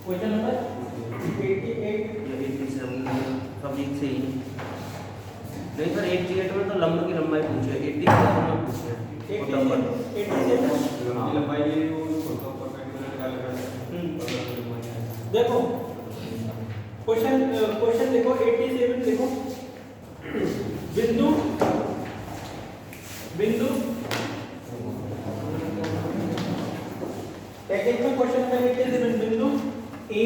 Question number 88 सब एक से ही नहीं सर 88 में तो लंब की लंबाई पूछे 80 के बारे में पूछे लंबाई ये वो छोटा परपेंडिकुलर निकाल कर देखो क्वेश्चन देखो 87 देखो बिंदु बिंदु एक में क्वेश्चन नंबर 87 बिंदु A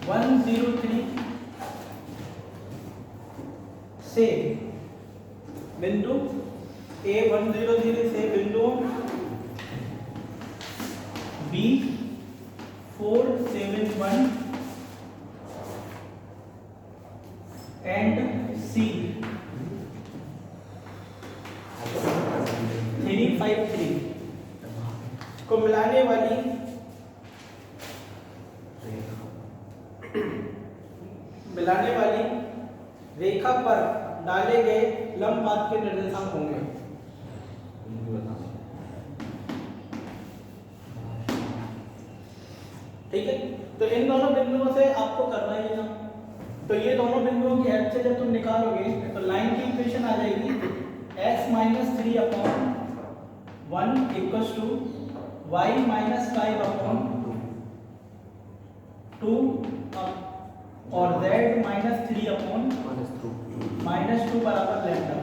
103 से बिंदु A 103 से बिंदु B 471 एंड C 353 को मिलाने वाली रेखा पर डाले गए लंब पात के निर्देशांक होंगे। ठीक है, तो इन दोनों बिंदुओं से आपको करना है ना, तो ये दोनों बिंदुओं की हेल्प से जब तुम निकालोगे तो लाइन की इक्वेशन आ जाएगी x - 3/1 = y - 5/2 और z - 3/-2 बराबर लैम्डा।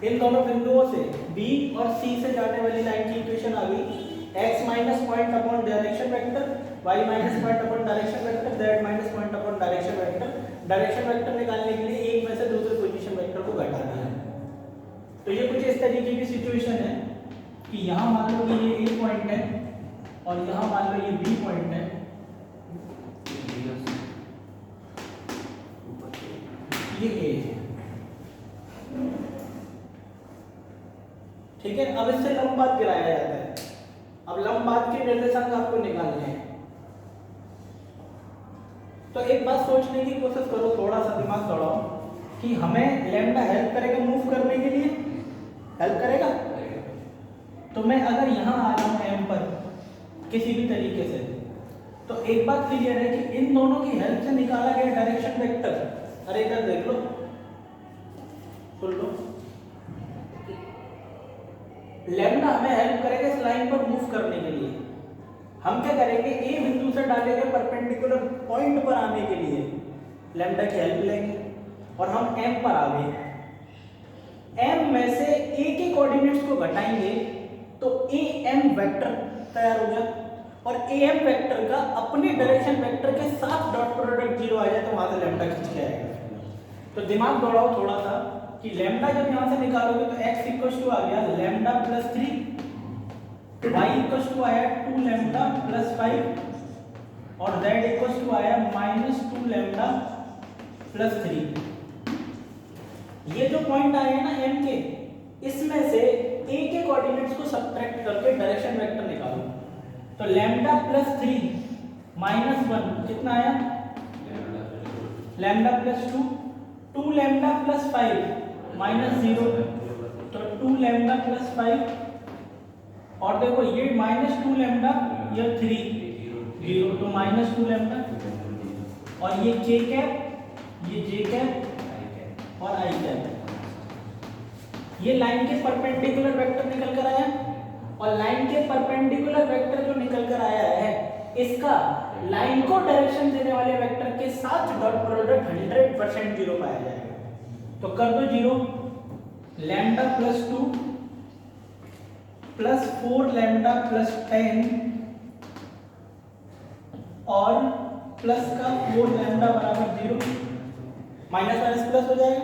इन दोनों बिंदुओं से B और C से जाने वाली लाइन की इक्वेशन आ गई x - point upon direction vector, y - point upon direction vector, z - point upon direction vector. Direction vector निकालने के लिए एक में से दूसरे पोजीशन वेक्टर को घटा दिया। तो ये कुछ इस तरीके की सिचुएशन है कि यहाँ मान लो कि ये A पॉइंट है और यहाँ मान लो ये B पॉइंट है, ये A है। ठीक है, अब इससे लंब पात गिराया जाता है। अब लंब पात के निर्देशांक आपको निकालने हैं, तो एक बात सोचने की कोशिश करो, थोड़ा सा दिमाग दौड़ाओ कि हमें लैम्डा हेल्प करेगा मूव करने के लिए, हेल्प करेगा। तो मैं अगर यहाँ आ रहा हूँ M पर किसी भी तरीके से, तो एक बात क्लियर है कि इन दोनों की हेल्प से निकाला गया डायरेक्शन वेक्टर, अरे इधर देख लो, सुन लो, लैम्डा हमें हेल्प करेगा इस लाइन पर मूव करने के लिए। हम क्या करेंगे, ए बिंदु से डाले गए परपेंडिकुलर पॉइंट पर आने के लिए लैम्डा की हेल्प लेंगे और हम M पर आ गए। M में से A के कोऑर्डिनेट्स को घटाएंगे तो AM वेक्टर तैयार हो गया और AM वेक्टर का अपने डायरेक्शन वेक्टर के साथ डॉट प्रोडक्ट 0 आ जाए तो वहां से लैम्डा खींच के आएगा। तो दिमाग दौड़ाओ थोड़ा सा कि लैम्डा जब यहां से निकालोगे तो x = आ गया लैम्डा + 3, y = आया 2 लैम्डा + 5 और z = आया -2 लैम्डा + 3। ये जो पॉइंट आए हैं ना M के, इसमें से A के कोऑर्डिनेट्स को सब्ट्रैक्ट करके डायरेक्शन वेक्टर निकालो। तो लैम्डा + 3 - 1 कितना आया, लैम्डा + 2, 2 लैम्डा + 5 -0 तो 2 लैम्डा + 5 और देखो ये -2 लैम्डा, ये 3 0 तो -2 लैम्डा और ये k कैप, ये j कैप और i कैप। ये लाइन के परपेंडिकुलर वेक्टर निकल कर आया और लाइन के परपेंडिकुलर वेक्टर जो निकल कर आया है इसका लाइन को डायरेक्शन देने वाले वेक्टर के साथ डॉट प्रोडक्ट 100% 0 पाया जाएगा। तो कर दो 0, लैम्डा + 2 + 4 लैम्डा + 10 और प्लस का 4 लैम्डा बराबर 0, माइनस प्लस हो जाएगा।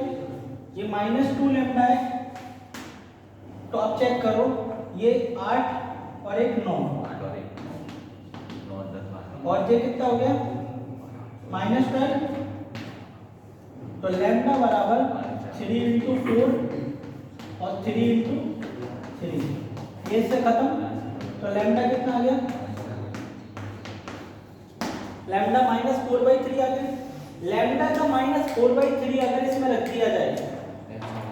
ये -2 लैम्डा है तो अब चेक करो, ये 8 और एक 9 और ये कितना हो गया -12, तो लैम्डा बराबर 3 × 4 और 3 × 3, ये से खत्म। तो लैम्डा कितना आ गया, लैम्डा -4/3 आ गया। लैम्डा का -4/3 अगर इसमें रख दिया जाए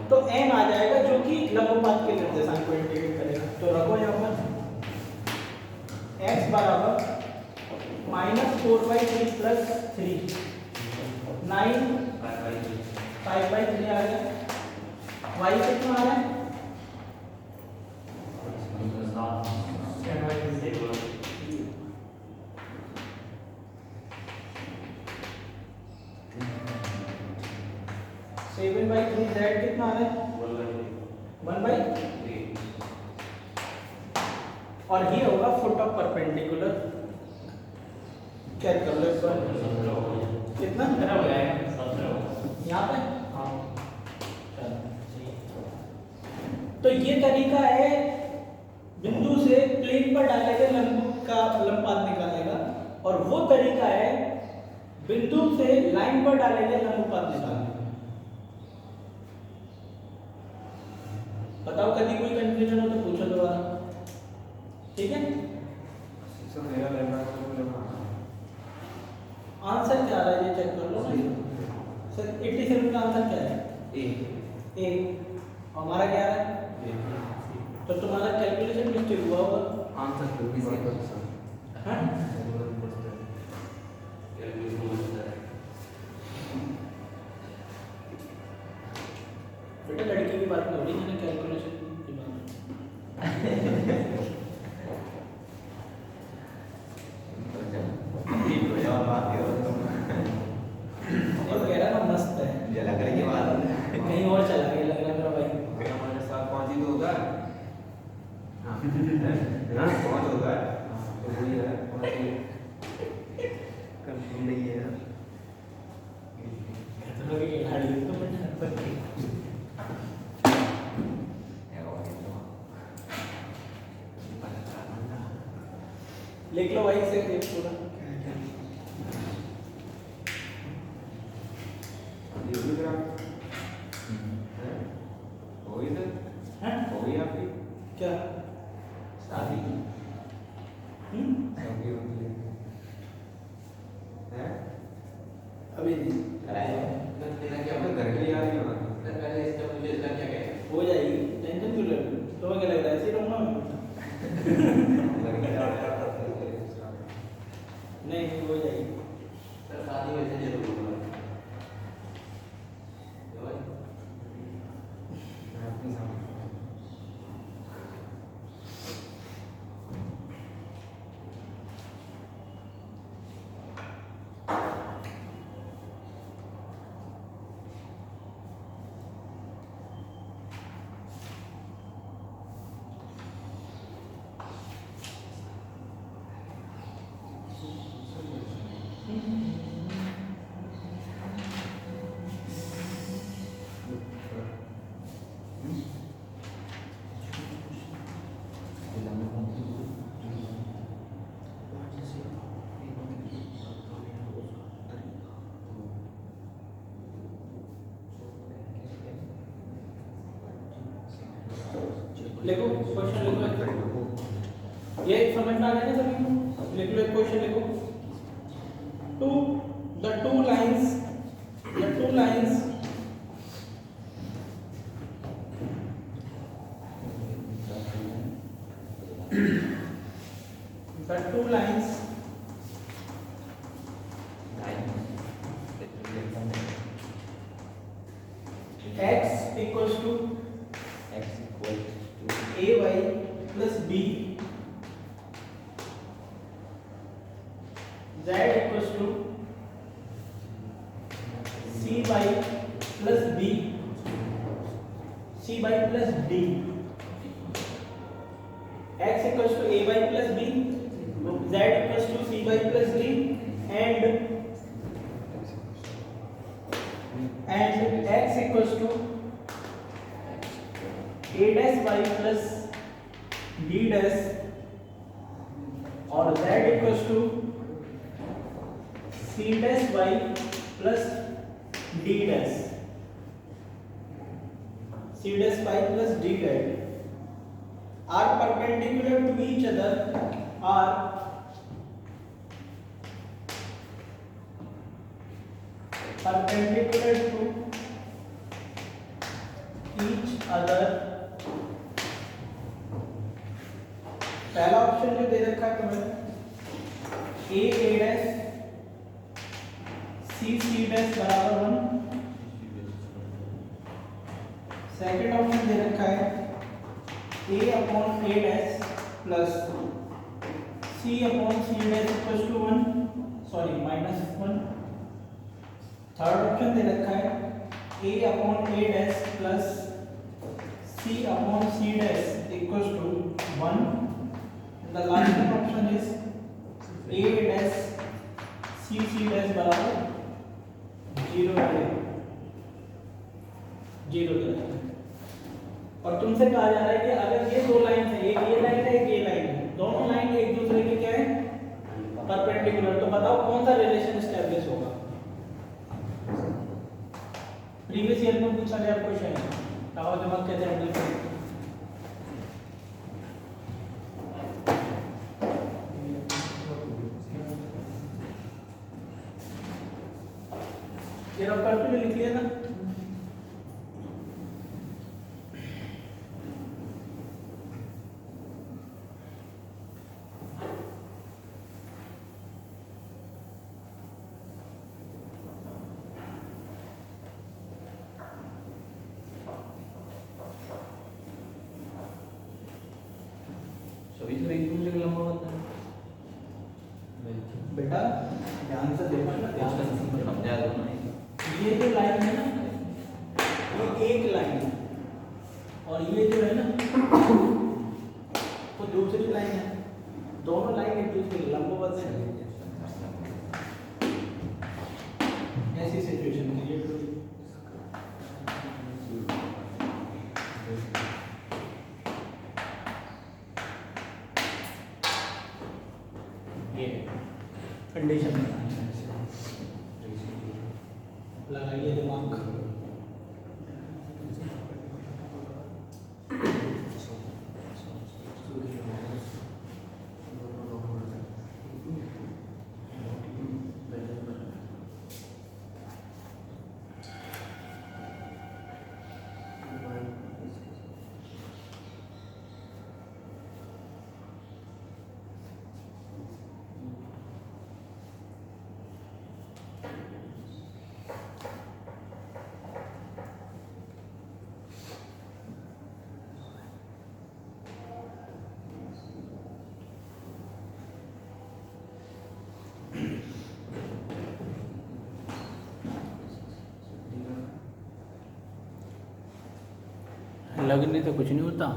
तो n आ जाएगा जो कि लंब पात के निर्देशांक को इंडिकेट करेगा। तो रखो यहाँ पर x बराबर -4/3 प्लस 3 9 5/3 आ गया। y कितना आ रहा है? 7/3 z कितना आ रहा है? 1/3 और ये होगा फुट ऑफ परपेंडिकुलर। क्या कर लो इस बार कितना हो जाएगा यहाँ पे। तो ये तरीका है बिंदु से प्लेन पर डाले गए लंब का लंबपात निकालने का, और वो तरीका है बिंदु से लाइन पर डाले गए लंबपात निकालने का। बताओ कभी कोई कंफ्यूजन हो तो पूछो दोबारा, ठीक है। सर मेरा लेना आंसर क्या आ रहा है ये चेक कर लो सर। 87 का आंसर क्या है? ए। हमारा क्या आ रहा है? तो तुम्हारा कैलकुलेशन मिस्टेक हुआ होगा। आंसर फिर भी सही है। हाँ बेटा लड़की की बात नहीं हो रही है, कैलकुलेशन की बात। और कह रहा ना मस्त है, कहीं और चला गया लग रहा है मेरा भाई। हमारे साथ 5 ही तो होगा। हाँ 5 होगा तो वही है 5 ही कंफ्यूज नहीं है तो लगे ये गाड़ी तो मैं लिख लो भाई से पूरा। ये भी करा होई तो हैं होई आपकी क्या? शादी हम्म होगी होगी है अभी नहीं अपने घर के याद नहीं होगा हो जाएगी, टेंशन क्यों ले रहे हो? तुम्हें क्या लग रहा है ऐसे ही रहूंगा मैं? नहीं हो जाएगी। लिखो क्वेश्चन लिखो, ये समझ में आ गया ना सभी को? लिख लो एक क्वेश्चन लिखो। the two lines x equals to ay plus b, z equals to c by plus b, c by plus d, x equals to a by plus b, z equals to c by plus d, and x equals to a dash y plus b dash, और z equals to c dash y plus d dash, c dash y plus d dash are perpendicular to each other, are perpendicular to each other पहला option जो दे रखा है तुम्हें ए dash C dash बराबर 1। Second option दे रखा है A upon A dash plus C upon C dash equal to 1 sorry -1। Third option दे रखा है A upon A dash plus C upon C dash equal to 1। The last option is A dash C dash बराबर 0 और तुमसे कहा जा रहा है कि अगर ये दो लाइन है, एक ये लाइन है एक ये लाइन है, दोनों लाइन एक दूसरे के क्या है परपेंडिकुलर, तो बताओ कौन सा रिलेशन एस्टैब्लिश होगा। प्रीवियस ईयर में पूछा गया क्वेश्चन है, बताओ दिमाग कैसे हैंडल करें। ये रफ करके लिख लिया ना। सभी तो एक दूसरे का लंबा होता है बेटा ध्यान से देखो ना, ध्यान से समझा दो ना। ये जो लाइन है ना ये एक लाइन है और ये जो है ना वो दूसरी लाइन है, दोनों लाइन एक दूसरे के लंबवत है। ऐसी सिचुएशन क्रिएट होगी। ये कंडीशन लगाइए दिमाग। लगने तो कुछ नहीं होता।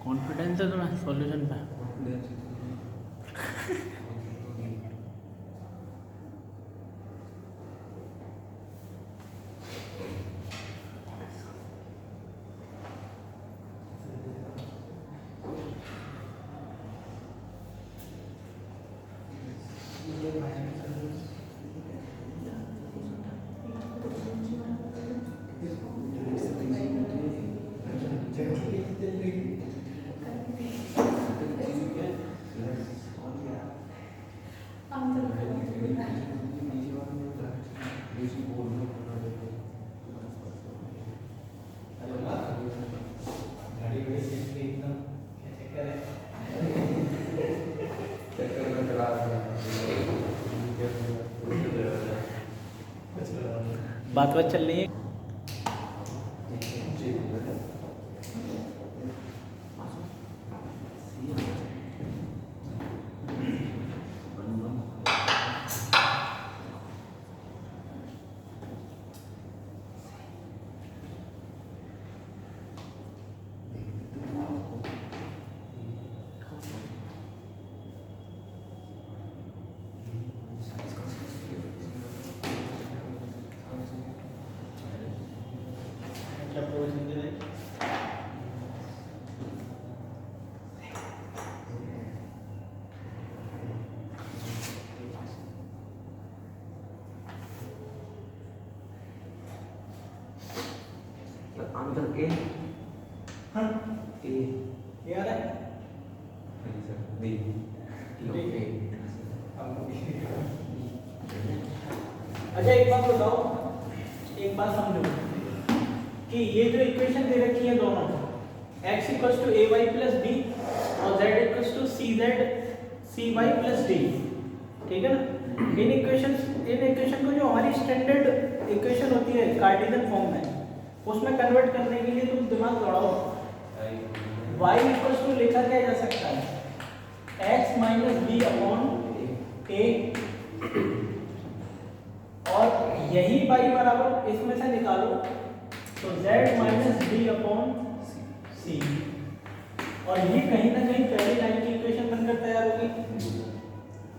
कॉन्फिडेंस है तुम्हें सॉल्यूशन पे? बात चल रही है। Answer A. हाँ ए ये आ रहा है। बी अच्छा एक बात बताओ, एक बात समझो कि ये जो इक्वेशन दे रखी है दोनों, x equals to ay plus b और z equals to cy plus d, ठीक है ना। इन इक्वेशन को जो हमारी स्टैंडर्ड इक्वेशन होती है कार्टेशियन फॉर्म में, उसमें कन्वर्ट करने के लिए तुम दिमाग दौड़ाओ। y इक्वल्स टू लिखा क्या जा सकता है, x minus B upon a, और यही y बराबर इसमें से निकालो तो z माइनस बी अपॉन सी, और ये कहीं ना कहीं पहली लाइन की इक्वेशन बनकर तैयार होगी।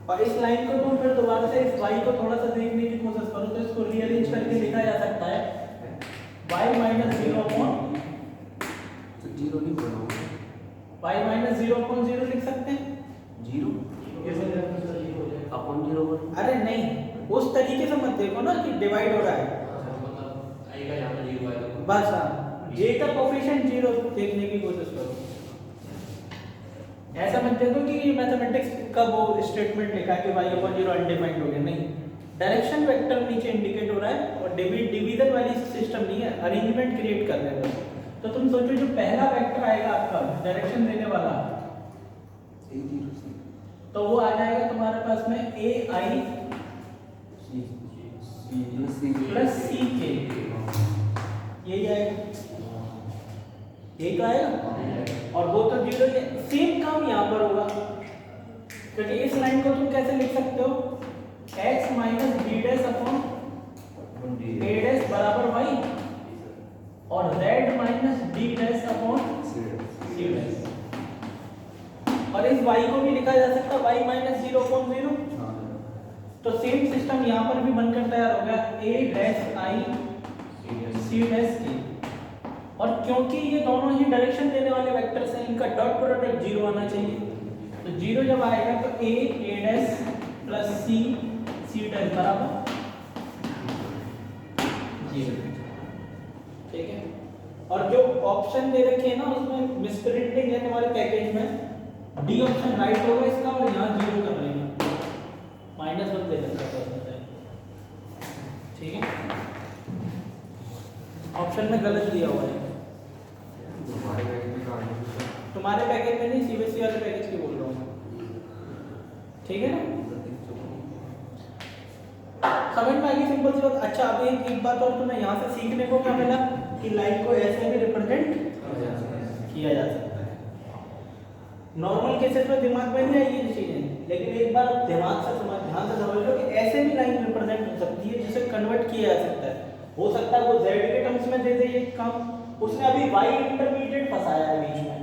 और इस लाइन को तुम फिर दोबारा से इस y को थोड़ा सा देखने की कोशिश करो तो इसको रीअरेंज करके लिखा जा सकता है y minus zero upon zero नहीं बनाओ, y minus zero upon zero लिख सकते हैं। जीरो अपन जीरो पर, अरे नहीं, उस तरीके से मत देखो ना कि डिवाइड हो रहा है, बस हाँ j का कोफिशिएंट जीरो देखने की कोशिश करो। ऐसा मत देखो कि मैथमेटिक्स का वो स्टेटमेंट लिखा है कि y अपॉन जीरो अनडिफाइंड हो गया, नहीं, डायरेक्शन वेक्टर नीचे इंडिकेट हो रहा है और डिवीजन वाली सिस्टम नहीं है, अरेंजमेंट क्रिएट कर रहे हैं। तो तुम सोचो जो पहला वेक्टर आएगा आपका डायरेक्शन देने वाला, तो वो आ जाएगा तुम्हारे पास में ai प्लस सी के, यही आएगा, यही तो आएगा। और वो तो जीरो, सेम काम यहाँ पर होगा, क्योंकि इस लाइन को तुम कैसे लिख सकते हो, x minus B dash upon a dash बराबर y, और z minus D dash upon C dash, और इस y को भी लिखा जा सकता है y minus zero upon zero. तो सेम सिस्टम यहाँ पर भी बनकर तैयार हो गया a dash i C dash के, और क्योंकि ये दोनों ही डायरेक्शन देने वाले वेक्टर्स हैं, इनका डॉट प्रोडक्ट जीरो आना चाहिए। तो जीरो जब आएगा तो a dash plus C dash बराबर जीरो, ठीक है। और जो ऑप्शन दे रखे हैं ना उसमें मिसप्रिंटिंग है तुम्हारे पैकेज में, डी ऑप्शन राइट होगा इसका और यहाँ जीरो कर लेंगे, -1 दे रखा है, ठीक है। ऑप्शन में गलत दिया हुआ है, तुम्हारे पैकेज में नहीं, सीबीएसई वाले पैकेज की बोल रहा हूँ, ठीक है ना। समझ में आएगी सिंपल सी बात। अच्छा अब एक बात और तुम्हें यहाँ से सीखने को क्या मिला कि लाइन को ऐसे भी रिप्रेजेंट किया जा सकता है। नॉर्मल केसेस में दिमाग में नहीं आएगी ये चीजें, लेकिन एक बार दिमाग से ध्यान से समझ लो कि ऐसे भी लाइन रिप्रेजेंट हो सकती है जिसे कन्वर्ट किया जा सकता है। हो सकता है वो z के टर्म्स में दे दे ये काम, उसने अभी y इंटरमीडिएट फंसाया है बीच में,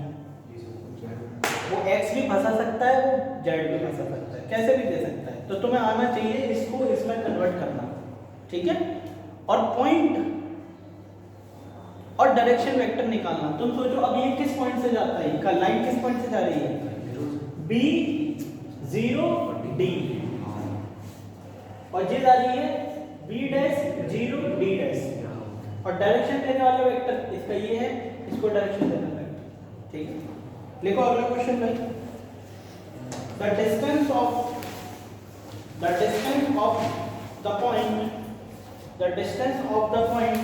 वो x भी फंसा सकता है, वो z भी फंसा सकता है, कैसे भी दे सकता है। तो तुम्हें आना चाहिए इसको इसमें कन्वर्ट करना, ठीक है। और पॉइंट और डायरेक्शन वेक्टर निकालना। तुम सोचो अब ये किस पॉइंट से जाता है, का लाइन किस पॉइंट से जा रही है, b 0 d, और ये जा रही है b डैश 0 d डैश, और डायरेक्शन देने वाला वेक्टर इसका ये है, इसको डायरेक्शन देना है, ठीक है। लिखो अगला क्वेश्चन भाई, the distance of the point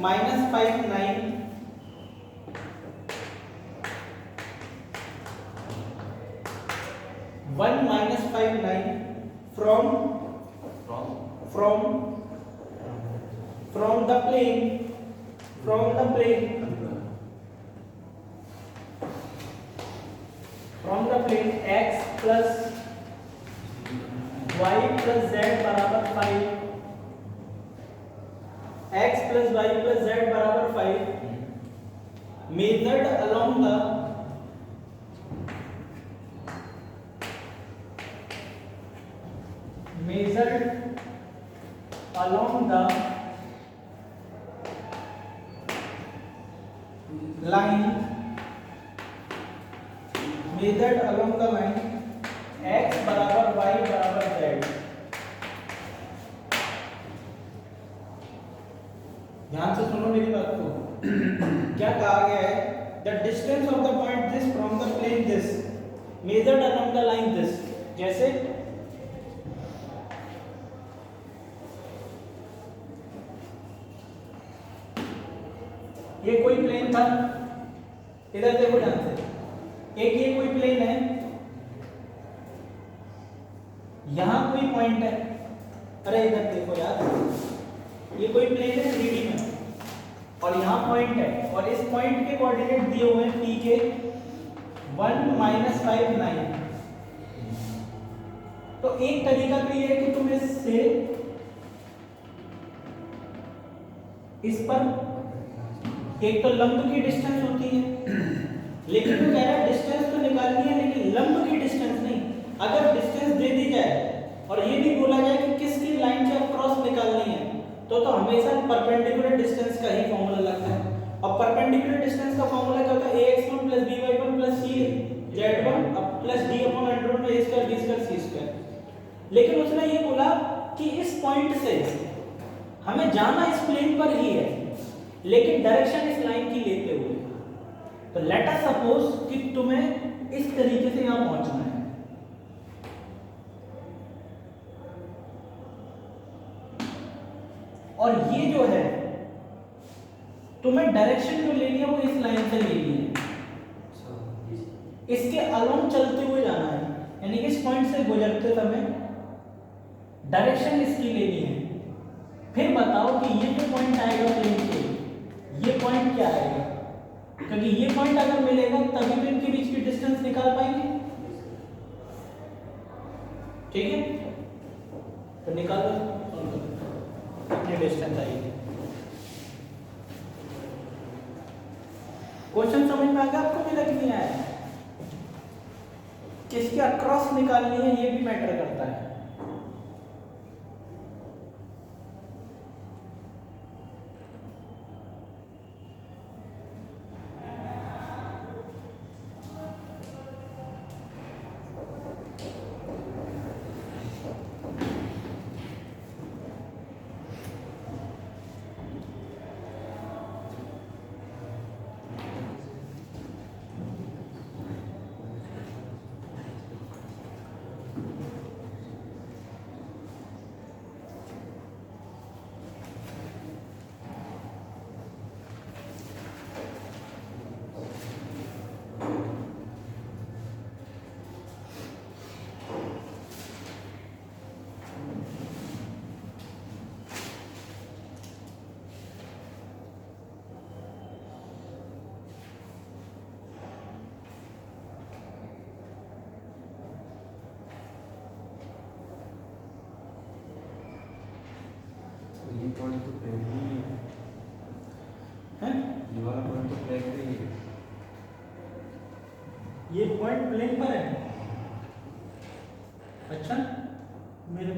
-5 9 from the plane x plus y plus z बराबर 5, x plus y plus z बराबर 5, measured along the line x बराबर y बराबर z। ध्यान से सुनो मेरी बात को, क्या कहा गया है, the distance of the point this from the plane this measured along the line this. जैसे ये कोई प्लेन था, इधर देखो ध्यान से, एक ये कोई प्लेन है, यहां कोई पॉइंट है, अरे इधर देखो यार, ये कोई प्लेन है 3D में और यहाँ पॉइंट है और इस पॉइंट के कोऑर्डिनेट दिए हुए हैं p के 1 - 5 9। तो एक तरीका तो ये है कि तुम इससे इस पर एक तो लंब की डिस्टेंस होती है, लेकिन तो कह रहा है डिस्टेंस तो निकालनी है लेकिन लंब की डिस्टेंस नहीं। अगर डिस्टेंस दे दी जाए और ये भी बोला जाए कि किसकी लाइन से क्रॉस निकालनी है, तो हमेशा परपेंडिकुलर डिस्टेंस का ही फॉर्मूला लगता है। और परपेंडिकुलर डिस्टेंस का फॉर्मूला क्या होता है, ax1 + by1 + cz1 + d/√a²b²c²। लेकिन उसने ये बोला कि इस पॉइंट से हमें जाना इस प्लेन पर ही है, लेकिन डायरेक्शन इस लाइन की लेते हुए। तो लेट अस सपोज कि तुम्हें इस तरीके से यहां पहुंचना है, और ये जो है तुम्हें डायरेक्शन जो लेनी है वो इस लाइन से लेनी है, इसके अलोंग चलते हुए जाना है, यानी इस पॉइंट से गुजरते समय डायरेक्शन इसकी लेनी है। फिर बताओ कि ये जो पॉइंट आएगा प्लेन पे, ये पॉइंट क्या आएगा, क्योंकि ये पॉइंट अगर मिलेगा तभी तो इनके बीच की डिस्टेंस निकाल पाएंगे। ठीक है, तो निकालो कितनी डिस्टेंस आएगी। क्वेश्चन समझ में आ गया आपको, भी लग नहीं आया? किसके अक्रॉस निकालनी है ये भी मैटर करता है। पॉइंट तो प्लेन ही है, ये वाला पॉइंट तो प्लेन ही है। ये पॉइंट प्लेन पर है। अच्छा, मेरे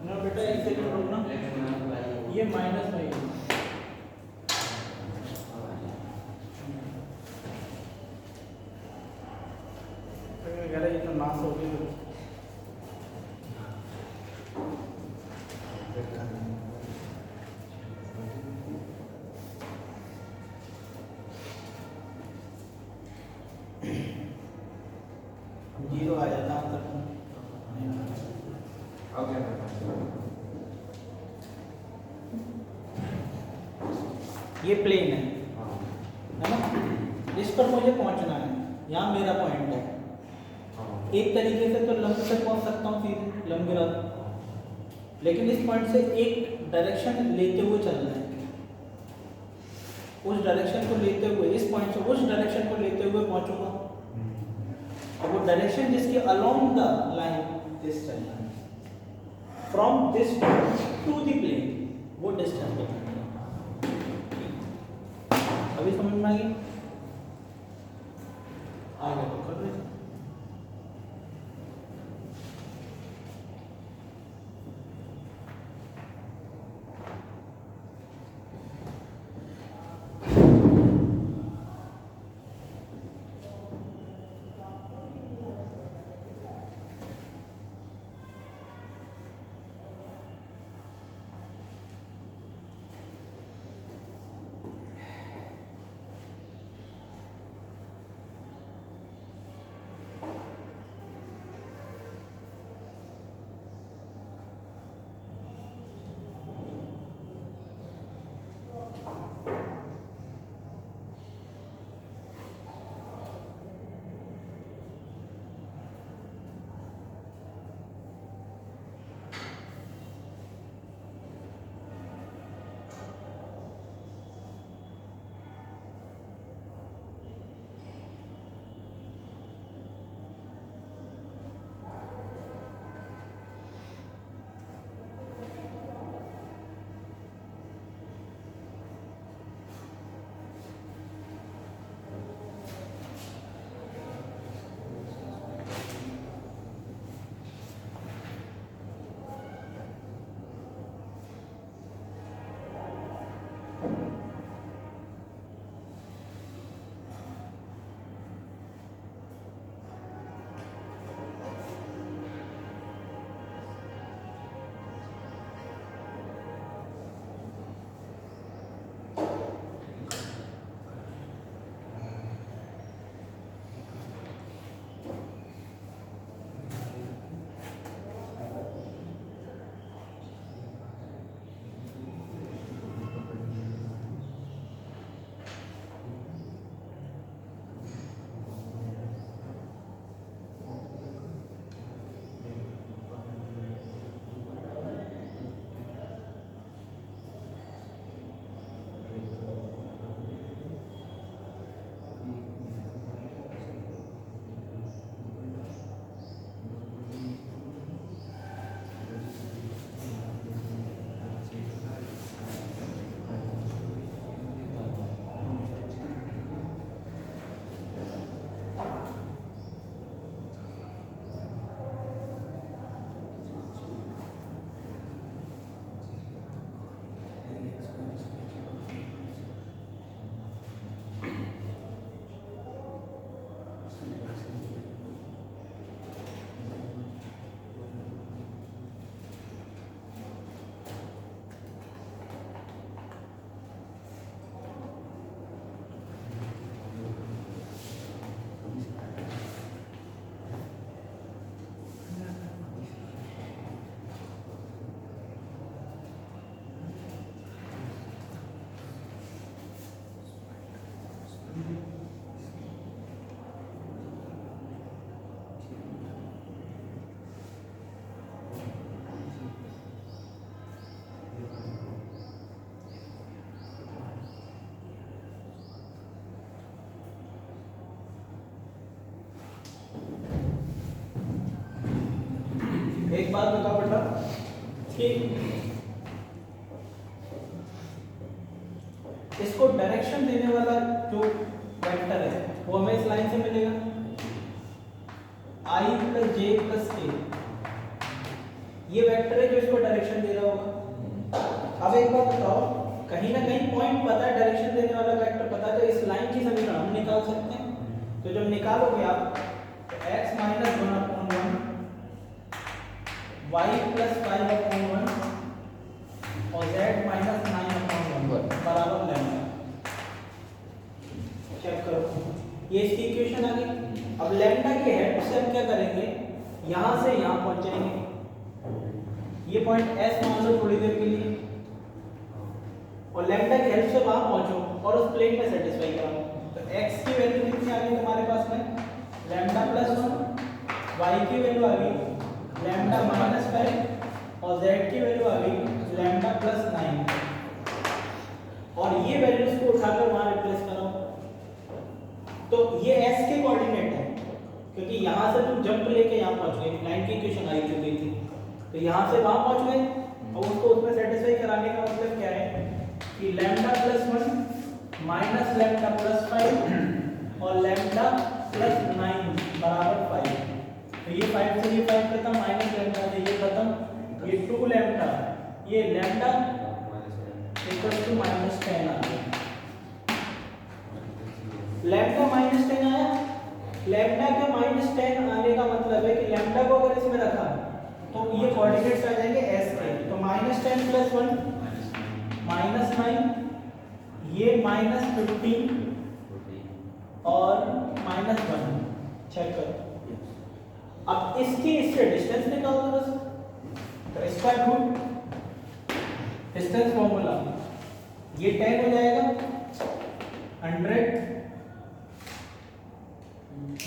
ना बेटा इसे रोकना, ये माइनस में है। ये तो नाश हो गई। जीरो आ जाता है तक। ये प्लेन है ना, इस पर मुझे पहुंचना है, यहाँ मेरा पॉइंट है। एक तरीके से तो लंब से पहुंच सकता हूँ सीधे, लंब गिरा, लेकिन इस पॉइंट से एक डायरेक्शन लेते हुए चलना है, उस डायरेक्शन को लेते हुए, इस पॉइंट से उस डायरेक्शन को लेते हुए पहुंचूंगा। और वो डायरेक्शन जिसके अलोंग द लाइन दिस चलना है, from this to the plane, वो डिस्टेंस बताना है। अभी समझ में आ गई? आगे तो कर रहे थे। एक बात बताओ बेटा कि इसको डायरेक्शन देने वाला जो वेक्टर है वो हमें इस लाइन से मिलेगा, i प्लस जे प्लस के, ये वेक्टर है जो इसको डायरेक्शन दे रहा होगा। अब एक बात बताओ, कहीं ना कहीं पॉइंट पता है, डायरेक्शन देने वाला वेक्टर पता है, तो इस लाइन की समीकरण हम निकाल सकते हैं। तो जब निकालोगे आप तो x माइनस 1/1 y प्लस 5/1 और z माइनस 9/1 बराबर लैम्डा। चेक करो, ये इसकी इक्वेशन आ गई। अब लैम्डा के हेड से हम क्या करेंगे, यहां से यहां पहुंच जाएंगे। ये पॉइंट S मान लो थोड़ी देर के लिए, और लैम्डा के हेड से वहां पहुंचो और उस प्लेन में सेटिस्फाई कराओ। तो x की वैल्यू कितनी आ गई तुम्हारे पास में, लैम्डा प्लस 1, y की वैल्यू आ गई लैम्डा माइनस 5 और z की वैल्यू आ गई लैम्डा प्लस 9 और ये वैल्यूज को उठाकर वहां रिप्लेस करो। तो ये s के कोऑर्डिनेट है क्योंकि यहां से तुम जंप लेके यहां पहुंच गए, लाइन की इक्वेशन आई चुकी थी, तो यहां से वहां पहुंच गए और उसको उसमें सेटिस्फाई कराने का मतलब क्या है कि lambda plus 1 minus lambda plus 5 और लैम्डा प्लस 9 बराबर 5। तो ये 5 से ये 5 खत्म, माइनस लैम्डा से ये खत्म, ये 2 लैम्डा, ये लैम्डा इक्वल टू माइनस 10 आ गया। लैम्डा माइनस 10 आया। लैम्डा का माइनस 10 आने का मतलब है कि लैम्डा को अगर इसमें रखा तो ये कोऑर्डिनेट्स आ जाएंगे s के, तो माइनस 10 प्लस 1 माइनस 9, ये माइनस 15 और माइनस 1 चेक करो। अब इसकी इससे डिस्टेंस निकाल दो बस, तो स्क्वायर रूट डिस्टेंस फॉर्मूला, ये 10 हो जाएगा 100,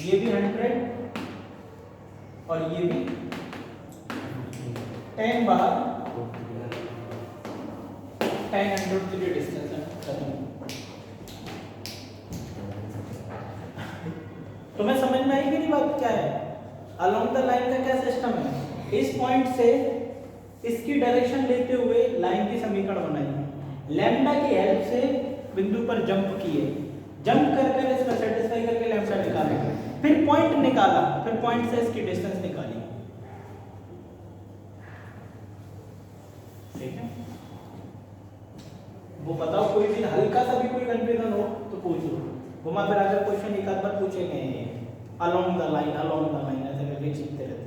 ये भी 100 और ये भी 10 बाहर 10 100 के लिए डिस्टेंस है खत्म। तुम्हें समझ में आई मेरी बात क्या है? अलोंग द लाइन का क्या सिस्टम है? इस पॉइंट से इसकी डायरेक्शन लेते हुए लाइन की समीकरण बनाई, लैम्डा की हेल्प से बिंदु पर जंप किए, जंप करके इसमें सेटिस्फाई करके लैम्डा निकाला, फिर पॉइंट निकाला, फिर पॉइंट से इसकी डिस्टेंस निकाली। ठीक है, वो बताओ कोई भी हल्का सा भी कोई कंफ्यूजन हो तो पूछो, घुमा फिरा कर क्वेश्चन एक आध बार पूछेंगे अलोंग द लाइन ऐसे करके चीखते रहते हैं।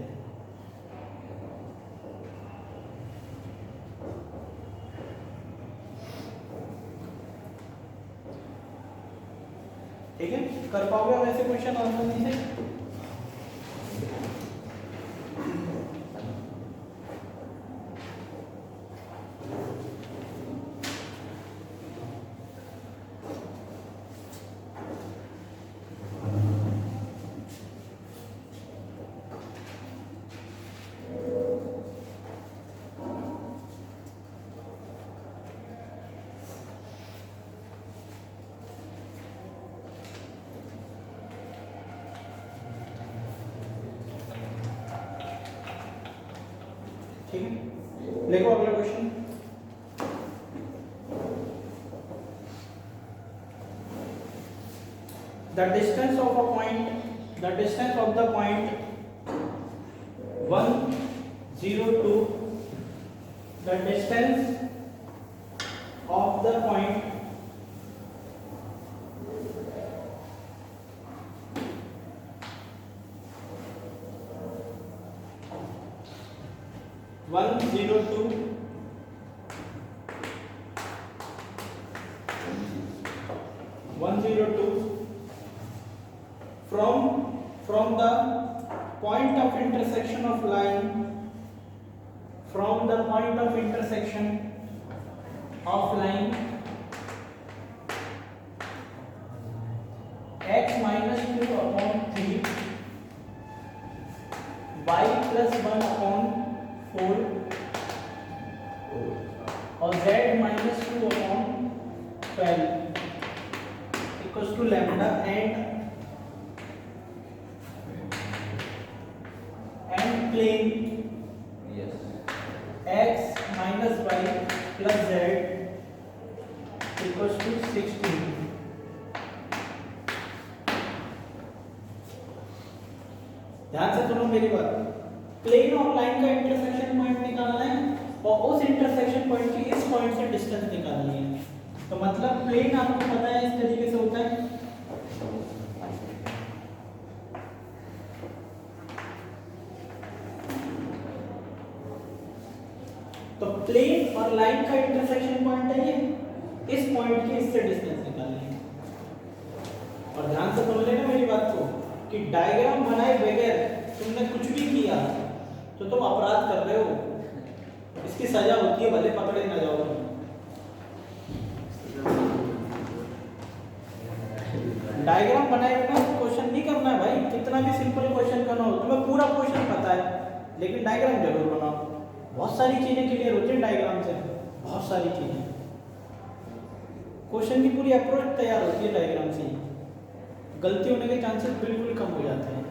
ठीक है, कर पाओगे हम ऐसे क्वेश्चन आसानी से? ठीक है, देखो अगला question. The distance of the point 1, 0, 2, the distance of the point 1, 0, 2 from the point of intersection of line x minus 2 upon 3 y plus 1 upon 4 और z minus 2 upon 12 equals to lambda and plane x minus y plus z equals to 16। ध्यान से सुनो मेरी बात, plane और line का intersection point निकालना है और उस इंटरसेक्शन पॉइंट की इस पॉइंट से डिस्टेंस निकालनी है। तो मतलब प्लेन आपको पता है इस तरीके से होता है, तो प्लेन और लाइन का इंटरसेक्शन पॉइंट है ये, इस पॉइंट की इससे डिस्टेंस निकालनी है। और ध्यान से सुन लेना मेरी बात को कि डायग्राम बनाए बगैर तुमने कुछ भी किया तो तुम अपराध कर रहे हो, इसकी सजा होती है, भले पकड़े ना जाओ। डायग्राम बनाए बिना क्वेश्चन नहीं करना है भाई, कितना भी सिंपल क्वेश्चन करना हो, तुम्हें पूरा क्वेश्चन पता है लेकिन डायग्राम जरूर बनाओ। बहुत सारी चीजें क्लियर होती हैं डायग्राम से, बहुत सारी चीजें। क्वेश्चन की पूरी अप्रोच तैयार होती है डायग्राम से, गलती होने के चांसेस बिल्कुल कम हो जाते हैं।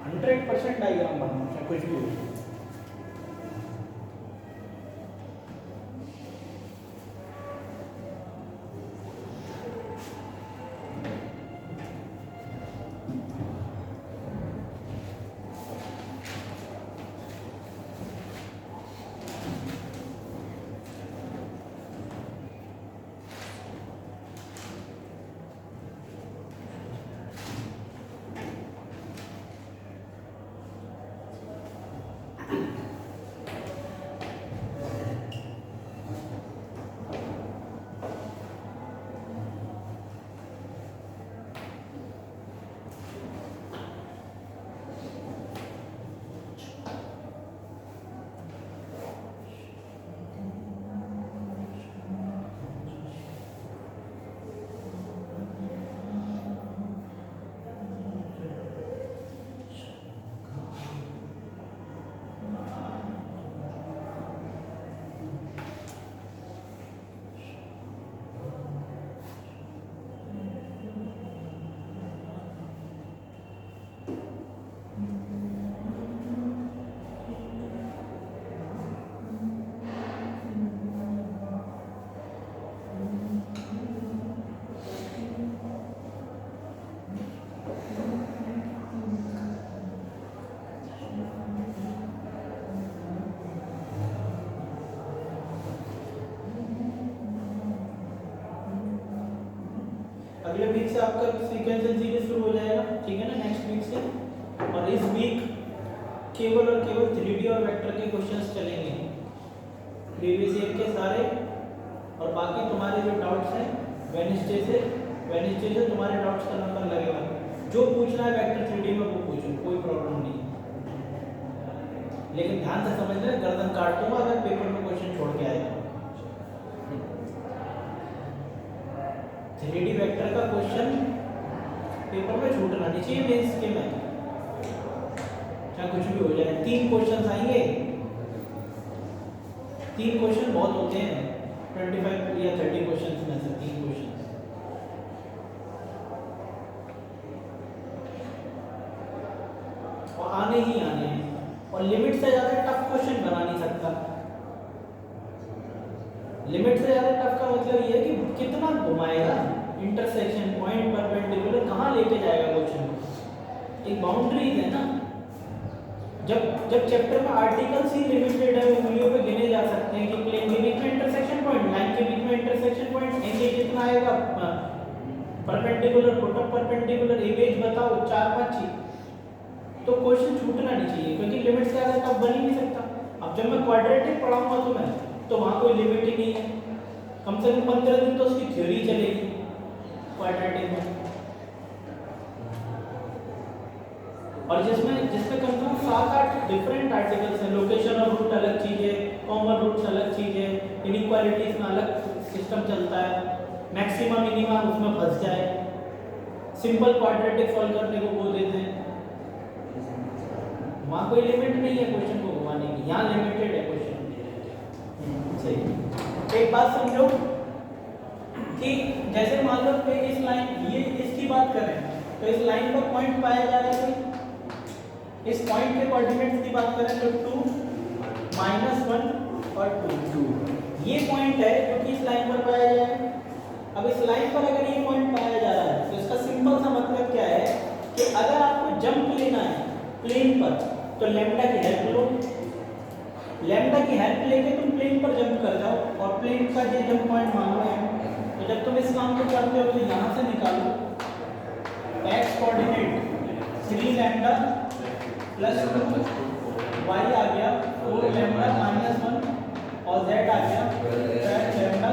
100% डायग्राम बनाना चाहे कुछ भी हो। अगले वीक से आपका सीक्वेंशियल सीरीज शुरू हो जाएगा, ठीक है ना, नेक्स्ट वीक से। और इस वीक केवल और केवल 3D और वेक्टर के क्वेश्चंस चलेंगे, प्रीवियस ईयर के सारे। और बाकी तुम्हारे जो डाउट्स हैं वेडनेसडे से तुम्हारे डाउट्स का नंबर लगेगा। जो पूछना है वेक्टर 3D में वो पूछो, कोई प्रॉब्लम नहीं। लेकिन ध्यान से समझ लेना, गर्दन काट दूंगा अगर पेपर में क्वेश्चन छोड़ के आएगा। 3D वेक्टर का क्वेश्चन पेपर में छूटना नहीं चाहिए मेंस के में, चाहे कुछ भी हो जाए। 3 क्वेश्चन आएंगे, 3 क्वेश्चन बहुत होते हैं, 25 या 30 क्वेश्चन में से 3 क्वेश्चन। और आने ही आने हैं, और लिमिट से ज़्यादा टफ क्वेश्चन बना नहीं सकता। लिमिट से ज़्यादा टफ का मतलब ये है कि कितना घुमाएगा, इंटरसेक्शन पॉइंट, परपेंडिकुलर, कहाँ लेके जाएगा क्वेश्चन। एक बाउंड्रीज है ना। जब चैप्टर में आर्टिकल्स ही लिमिटेड है, उंगलियों पे गिने जा सकते हैं कि प्लेन के बीच में इंटरसेक्शन पॉइंट, लाइन के बीच में इंटरसेक्शन पॉइंट, एंगल कितना आएगा, परपेंडिकुलर, टोटल परपेंडिकुलर, इमेज बताओ, 4-5 चीज। तो क्वेश्चन छूटना नहीं चाहिए, क्योंकि लिमिट से ज़्यादा टफ बन ही नहीं सकता। अब जब मैं क्वाड्रेटिक पढ़ाऊंगा तो मैं तो वहाँ कोई लिमिट ही नहीं है। कम से कम 15 दिन तो उसकी थ्योरी चलेगी क्वाड्रेटिक में। और जिसमें कम से कम 7-8 डिफरेंट आर्टिकल्स हैं। लोकेशन और रूट अलग चीज़ है, कॉमन रूट्स अलग चीज़ है, इनइक्वालिटीज में अलग सिस्टम चलता है, मैक्सिमम मिनिमम उसमें फंस जाए, सिंपल क्वाड्रेटिक सॉल्व करने को बोल देते हैं। वहाँ कोई लिमिट नहीं है क्वेश्चन को घुमाने की, यहाँ लिमिटेड है क्वेश्चन। सही। एक बात समझो कि जैसे मान लो कि इस लाइन, ये इसकी बात करें तो इस लाइन पर पॉइंट पाया जा रहा है। इस पॉइंट के कोऑर्डिनेट्स की बात करें तो 2, -1 और 2। ये पॉइंट है जो कि इस लाइन पर पाया जाएगा। अब इस लाइन पर अगर ये पॉइंट पाया जा रहा है तो इसका सिंपल सा मतलब क्या है कि अगर आपको जंप लेना है प्लेन पर तो लैम्डा की हेल्प लो। लैम्डा की हेल्प लेके तुम प्लेन पर जंप कर जाओ, और प्लेन का ये जंप पॉइंट मान लो है। तो जब तुम इस काम को करते हो तो यहाँ से निकालो x coordinate 3 lambda plus 2, y आ गया 4 लैम्डा -1 और z आ गया 12 लैम्डा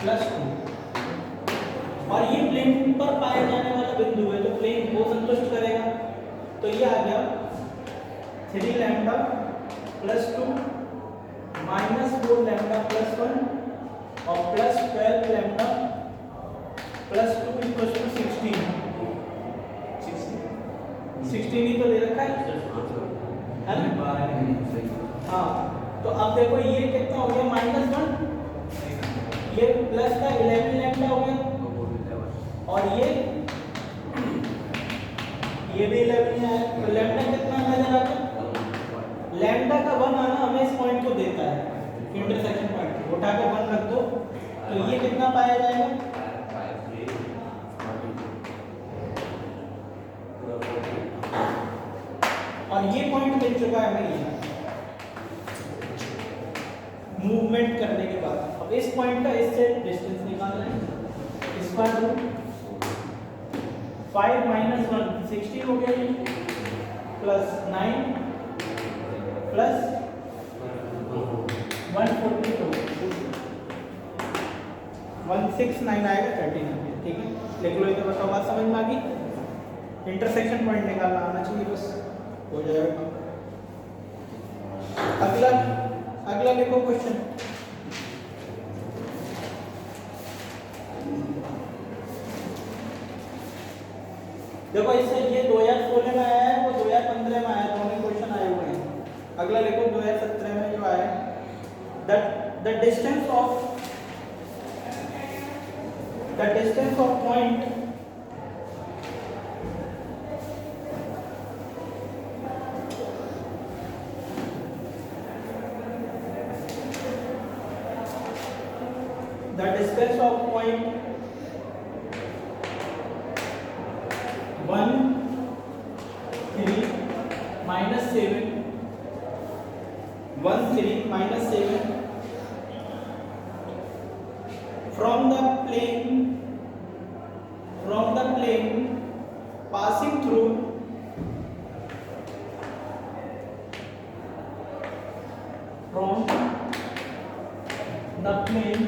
प्लस 2। और ये प्लेन पर पाए जाने वाला बिंदु है, तो प्लेन को संतुष्ट करेगा। तो ये आ गया 3 लैम्डा प्लस 2 -4 लैम्डा प्लस 1 और plus 12 lambda plus 2 equal to 16 ही तो दे रखा है। है ना? सही। हाँ, तो अब देखो ये कितना हो गया -1, ये प्लस का 11 लैम्डा हो गया, तो वो भी 11। और ये भी 11 ही आया। तो लैम्डा कितना नजर आता है? लैम्डा का 1 आना हमें इस पॉइंट को देता है, इंटरसेक्शन पॉइंट उठा के 1 रख दो, तो ये कितना पाया जाएगा? और ये पॉइंट मिल चुका है हमें यहाँ मूवमेंट करने के बाद। अब इस पॉइंट का इससे डिस्टेंस निकालना है, स्क्वायर रूट 5 - 1 16 हो गया ये, प्लस 9 प्लस 142 169 आएगा 13 आ गया। ठीक है, लिख लो, इधर बताओ, बात समझ में आ गई? इंटरसेक्शन पॉइंट निकालना आना चाहिए, बस हो जाएगा। अगला लिखो क्वेश्चन। देखो इससे ये 2016 में आया है, वो 2015 में आया, दोनों क्वेश्चन आए हुए हैं। अगला लिखो 2017 में जो आया, the distance of point the distance of point 1 3 -7 1 3 -7 from the plane passing through from the plane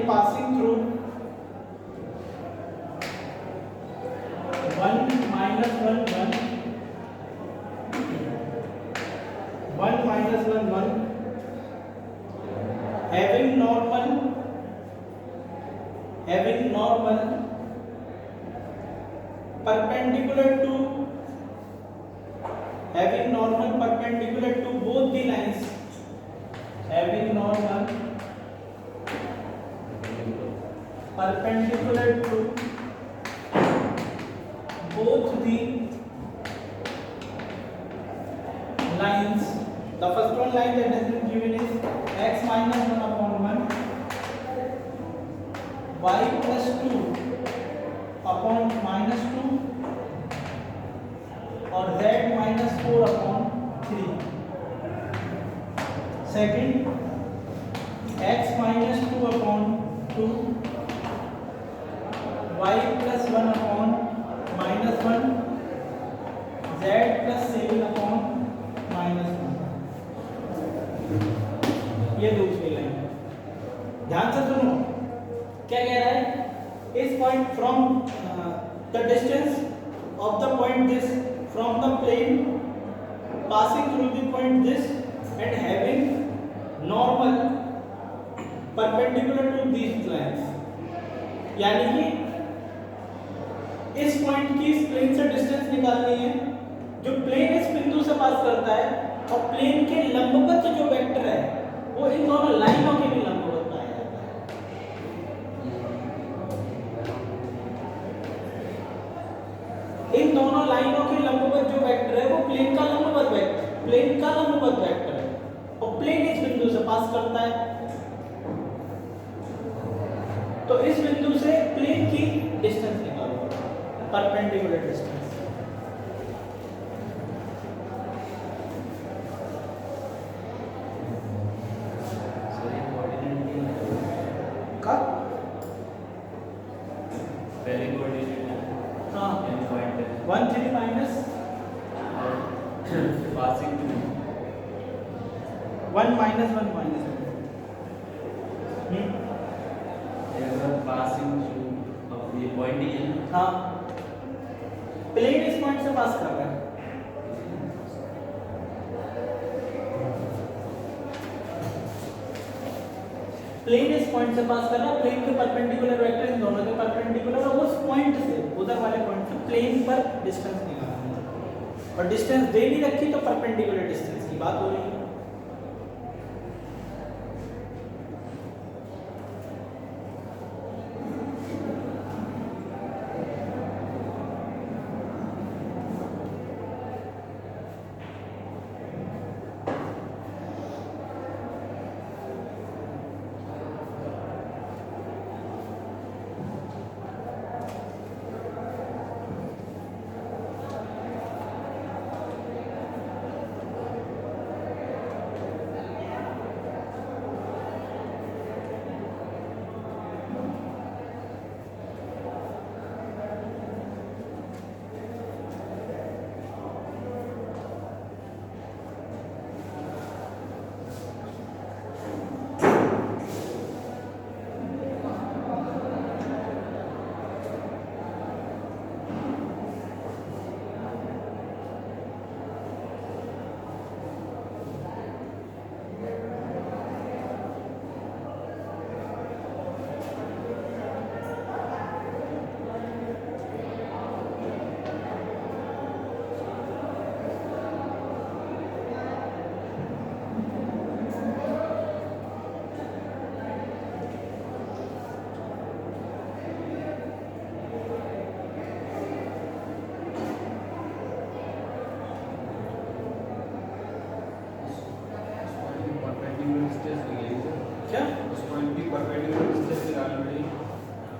passing through 1 - 1 1 1 - 1 1 having normal perpendicular to both the lines, having normal perpendicular to both the lines. The first one line that has been given is x - 1/1, y + 2 upon -2, और z - 4/3. Second, x - 2/2, y + 1/-1, z + 7/-1. ये दूसरी line, ध्यान से सुनो क्या कह रहा है। इस point from the distance of the point this from the plane passing through the point this and having normal perpendicular to these lines, यानी कि इस पॉइंट की इस प्लेन से डिस्टेंस निकालनी है जो प्लेन इस बिंदु से पास करता है, और प्लेन के लंबवत जो वेक्टर है वो इन दोनों लाइनों के भी लंबवत पाया जाता है। इन दोनों लाइनों के लंबवत जो वेक्टर है वो प्लेन का लंबवत वेक्टर है, और प्लेन इस बिंदु से पास करता है। तो इस बिंदु से प्लेन की डिस्टेंस निकालो, परपेंडिकुलर डिस्टेंस। का पहले कोऑर्डिनेट हाँ, and point 1 3 minus passing to 1 - 1 minus passing to, अब ये पॉइंट ही है। हाँ, प्लेन इस पॉइंट से पास कर रहा है। प्लेन इस पॉइंट से पास कर रहा है, प्लेन के परपेंडिकुलर वेक्टर इन दोनों के परपेंडिकुलर, और उस पॉइंट से उधर वाले पॉइंट से प्लेन पर डिस्टेंस निकालना है। और डिस्टेंस दे नहीं रखी तो परपेंडिकुलर डिस्टेंस की बात हो रही है।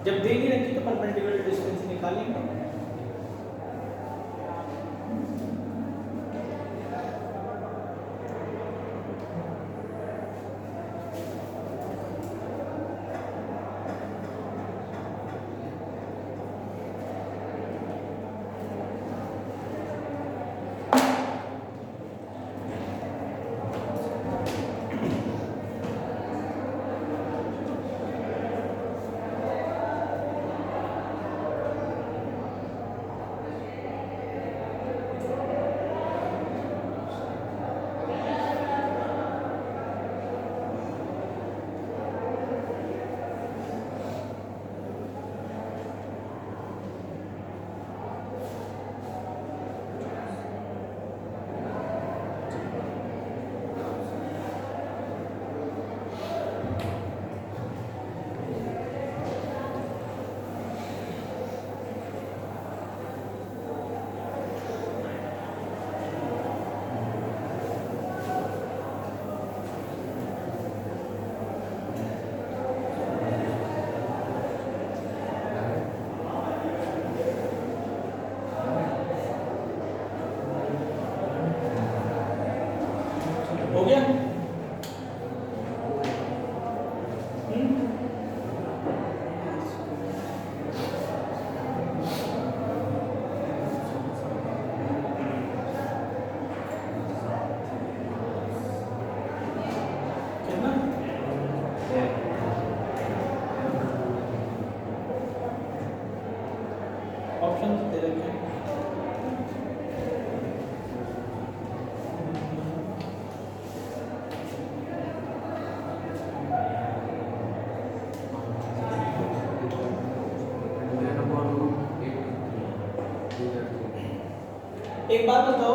जब दे नहीं रखी तो परपेंडिकुलर डिस्टेंस निकालेंगे। हो गया? कितना? ऑप्शन दे रखे हैं। एक बात बताओ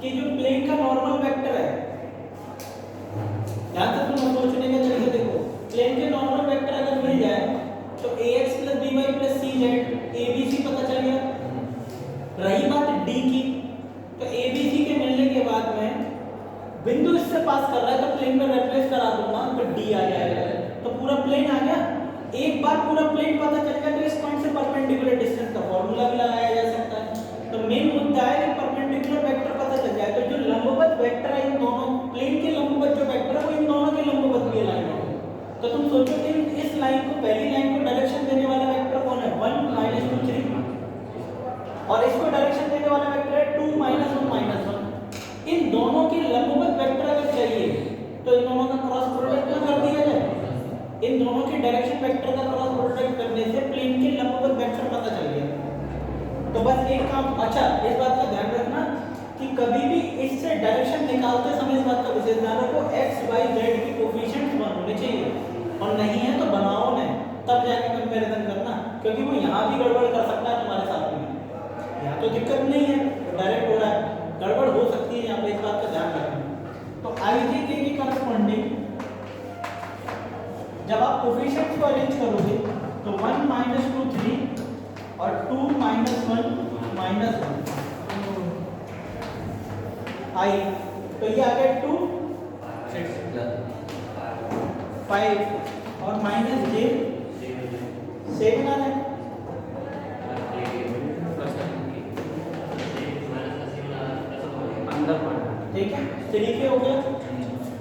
कि जो प्लेन का नॉर्मल वेक्टर है, ध्यान से तुम सोचने का तरीका देखो। प्लेन के नॉर्मल वेक्टर अगर मिल जाए तो ax + by + cz abc पता चल गया। रही बात d की, तो abc के मिलने के बाद में बिंदु इससे पास कर रहा है तो प्लेन में रिप्लेस करा दूंगा तो d आ जाएगा, तो पूरा प्लेन आ गया। एक बार पूरा प्लेन पता चल गया तो इस पॉइंट से परपेंडिकुलर डिस्टेंस का फार्मूला भी लगाया जा सकता है। तो मेन मुद्दा है कि परपेंडिकुलर वेक्टर पता चल जाए तो जो लंबवत वेक्टर है इन दोनों प्लेन के लंबवत जो वेक्टर है वो इन दोनों के लंबवत भी लाइन है। तो तुम सोचो कि इस लाइन को, पहली लाइन को डायरेक्शन देने वाला वेक्टर कौन है? 1 - 2 3, और इसको डायरेक्शन देने वाला वेक्टर है 2 - 1 - 1। इन दोनों के लंबवत वेक्टर अगर चाहिए तो इन दोनों का क्रॉस प्रोडक्ट ना कर दिया जाए। इन दोनों के डायरेक्शन वेक्टर का क्रॉस प्रोडक्ट करने से प्लेन के लंबवत वेक्टर पता चल गया। तो बस एक काम, अच्छा इस बात का ध्यान रखना कि कभी भी इससे डायरेक्शन निकालते समय इस बात का विशेष ध्यान रखो x y z की कोफिशिएंट्स 1 होने चाहिए। और नहीं है तो बनाओ ना, तब जाके कंपैरिजन करना, क्योंकि वो यहाँ भी गड़बड़ कर सकता है तुम्हारे साथ में। यहाँ तो दिक्कत नहीं है, डायरेक्ट हो रहा है, गड़बड़ हो सकती है यहाँ पे, इस बात का ध्यान रखना। तो आई के करस्पॉन्डिंग जब आप कोफिशिएंट्स को अरेंज करोगे तो 1 - 2 3 और 2 - 1 -1 आई, तो ये आ गया 2 5 और माइनस j 7 आ रहा है। अंदर पढ़ना। ठीक है, तरीके हो गया।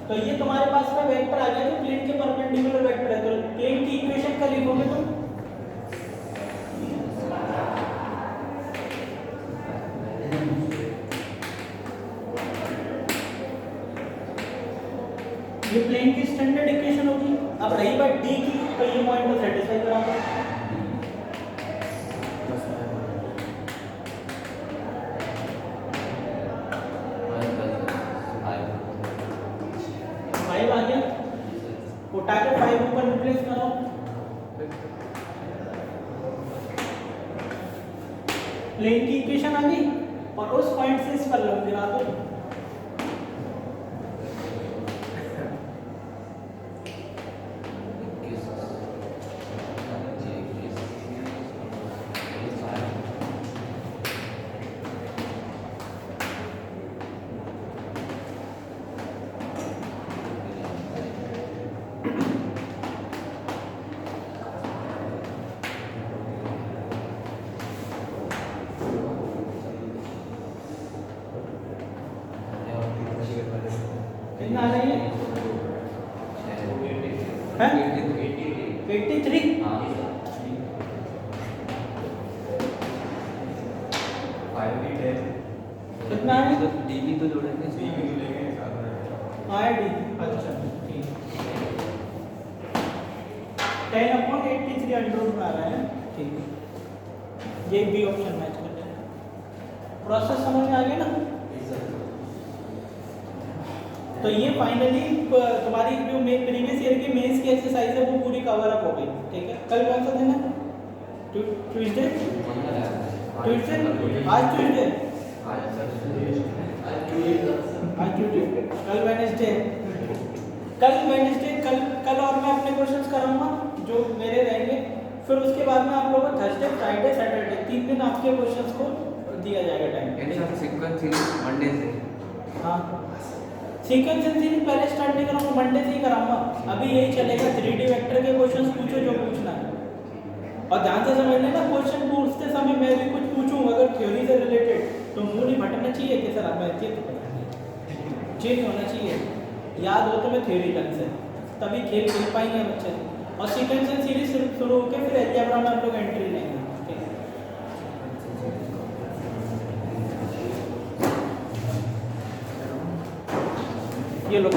तो ये तुम्हारे पास में वेक्टर आ गया जो प्लेन के परपेंडिकुलर वेक्टर है, तो प्लेन की इक्वेशन का लिखोगे तुम ये प्लेन की स्टैंडर्ड इक्वेशन होगी। अब रही बात डी की, तो ये पॉइंट को सेटिस्फाई कराऊंगा। फाइव आ गया, उठा के 5 ऊपर रिप्लेस करो, प्लेन की इक्वेशन आ गई और उस पॉइंट से इस पर लग गिरा दो। कितना आ रही है? 83। कितना है? डीबी तो जोड़ेंगे, आया डी, अच्छा ठीक है, 10/83 अंडर में आ रहा है। ठीक है, ये बी ऑप्शन मैच कर लेना। प्रोसेस समझ में आ गया ना? तो ये फाइनली तुम्हारी जो प्रीवियस ईयर की मेंस की एक्सरसाइज है वो पूरी कवर अप हो गई। ठीक है, कल कौन सा दिन है? ट्यूसडे। आज ट्यूसडे, कल वेडनेसडे। कल और मैं अपने क्वेश्चंस कराऊंगा जो मेरे रहेंगे, फिर उसके बाद में आप लोगों को थर्सडे, फ्राइडे, सैटरडे 3 दिन आपके क्वेश्चंस को दिया जाएगा टाइम। सीक्वेंस मंडे से। हाँ, सीक्वेंस सीरीज पहले स्टार्ट नहीं करूँगा, मंडे से ही कराऊंगा। अभी यही चलेगा, 3D वेक्टर के क्वेश्चंस पूछो जो पूछना है, और ध्यान से समझ लेना, क्वेश्चन पूछते समय मैं भी कुछ पूछूं अगर थ्योरी से रिलेटेड, तो मुंह नहीं फटना चाहिए कि सर हमें ये चेंज होना चाहिए, याद हो तो मैं थ्योरी ढंग से, तभी खेल खेल पाएंगे बच्चे। और सीक्वेंस सीरीज शुरू होकर फिर एल्जेब्रा में आप लोग एंट्री लेंगे। ये लोग